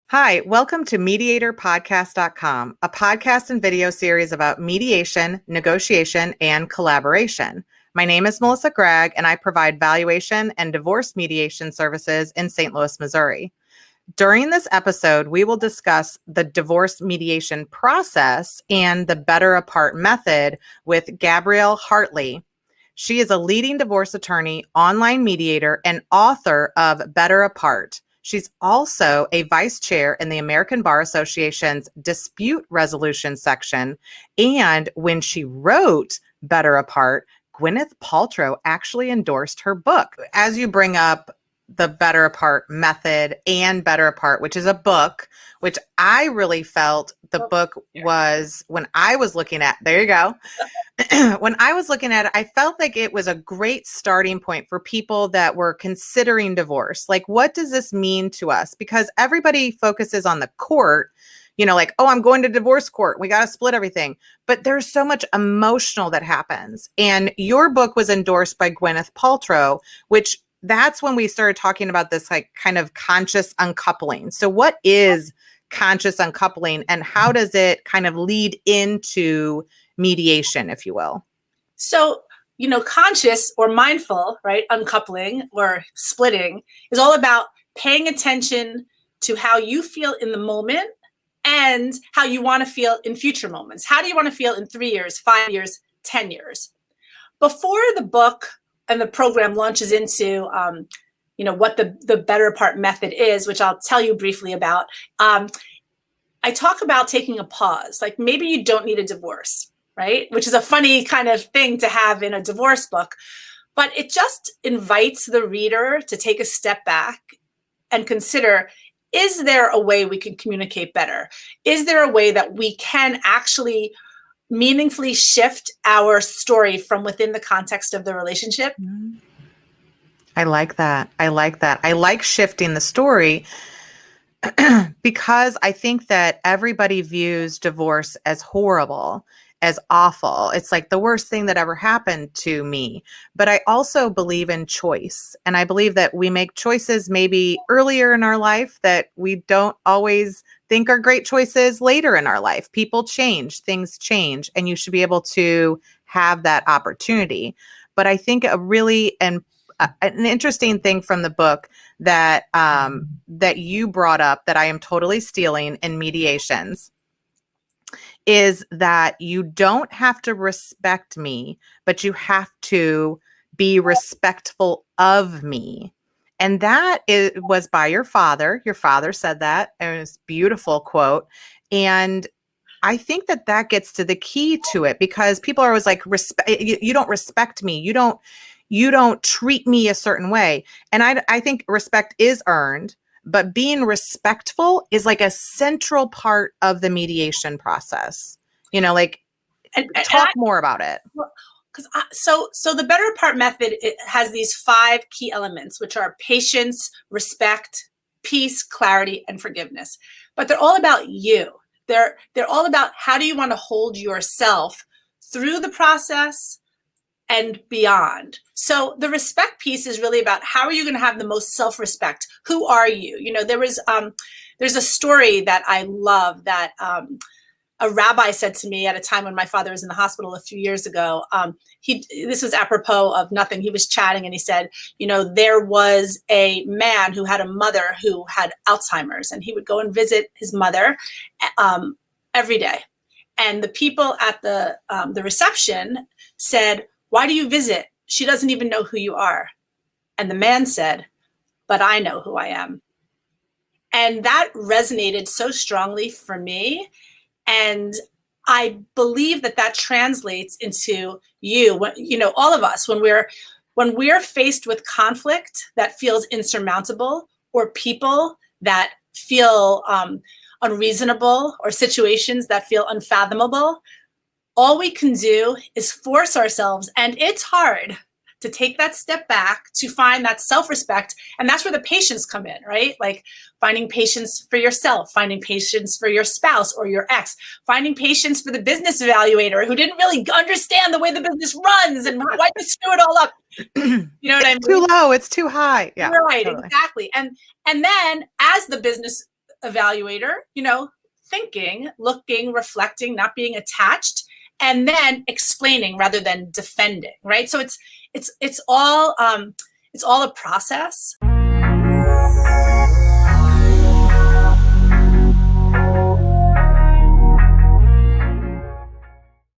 Hi, welcome to MediatorPodcast.com, a podcast and video series about mediation, negotiation, and collaboration. My name is Melissa Gragg, and I provide valuation and divorce mediation services in St. Louis, Missouri. During this episode, we will discuss the divorce mediation process and the Better Apart method with Gabrielle Hartley. She is a leading divorce attorney, online mediator, and author of Better Apart. She's also a vice chair in the American Bar Association's dispute resolution section. And when she wrote Better Apart, Gwyneth Paltrow actually endorsed her book. As you bring up the Better Apart method and Better Apart, which is a book, which I really felt the book was, when I was looking at, there you go. When I was looking at it, I felt like it was a great starting point for people that were considering divorce. Like, what does this mean to us? Because everybody focuses on the court, you know, like, oh, I'm going to divorce court. We got to split everything. But there's so much emotional that happens. And your book was endorsed by Gwyneth Paltrow, which that's when we started talking about this like kind of conscious uncoupling. So what is conscious uncoupling and how does it kind of lead into mediation, if you will? So, you know, conscious or mindful, right? Uncoupling or splitting is all about paying attention to how you feel in the moment and how you want to feel in future moments. How do you want to feel in 3 years, 5 years, 10 years? Before the book and the program launches into, you know, what the Better Apart method is, which I'll tell you briefly about, I talk about taking a pause. Like maybe you don't need a divorce, right? Which is a funny kind of thing to have in a divorce book, but it just invites the reader to take a step back and consider, is there a way we can communicate better? Is there a way that we can actually meaningfully shift our story from within the context of the relationship? I like that. I like that. I like shifting the story because I think that everybody views divorce as horrible, as awful. It's like the worst thing that ever happened to me. But I also believe in choice. And I believe that we make choices maybe earlier in our life that we don't always think are great choices later in our life. People change, things change, and you should be able to have that opportunity. But I think a really an interesting thing from the book that that you brought up that I am totally stealing in mediations is that you don't have to respect me, but you have to be respectful of me. And that was by your father. Your father said that, and it was a beautiful quote. And I think that that gets to the key to it, because people are always like, you don't respect me. You don't treat me a certain way. And I think respect is earned, but being respectful is like a central part of the mediation process. You know, like, talk more about it. So the Better Apart method, it has these 5 key elements, which are patience, respect, peace, clarity, and forgiveness. But they're all about you. They're all about how do you want to hold yourself through the process and beyond. So the respect piece is really about how are you going to have the most self-respect? Who are you? You know, there's a story that I love that a rabbi said to me at a time when my father was in the hospital a few years ago. This was apropos of nothing. He was chatting and he said, you know, there was a man who had a mother who had Alzheimer's, and he would go and visit his mother every day. And the people at the reception said, "Why do you visit? She doesn't even know who you are." And the man said, "But I know who I am." And that resonated so strongly for me. And I believe that that translates into you know, all of us, when we're faced with conflict that feels insurmountable, or people that feel unreasonable, or situations that feel unfathomable, all we can do is force ourselves, and it's hard, to take that step back, to find that self-respect. And that's where the patience come in, right? Like finding patience for yourself, finding patience for your spouse or your ex, finding patience for the business evaluator who didn't really understand the way the business runs and why you screw it all up. You know what I mean? It's too low, it's too high. Yeah, right, totally. exactly. And then as the business evaluator, thinking, looking, reflecting, not being attached, and then explaining rather than defending, right? So it's all a process.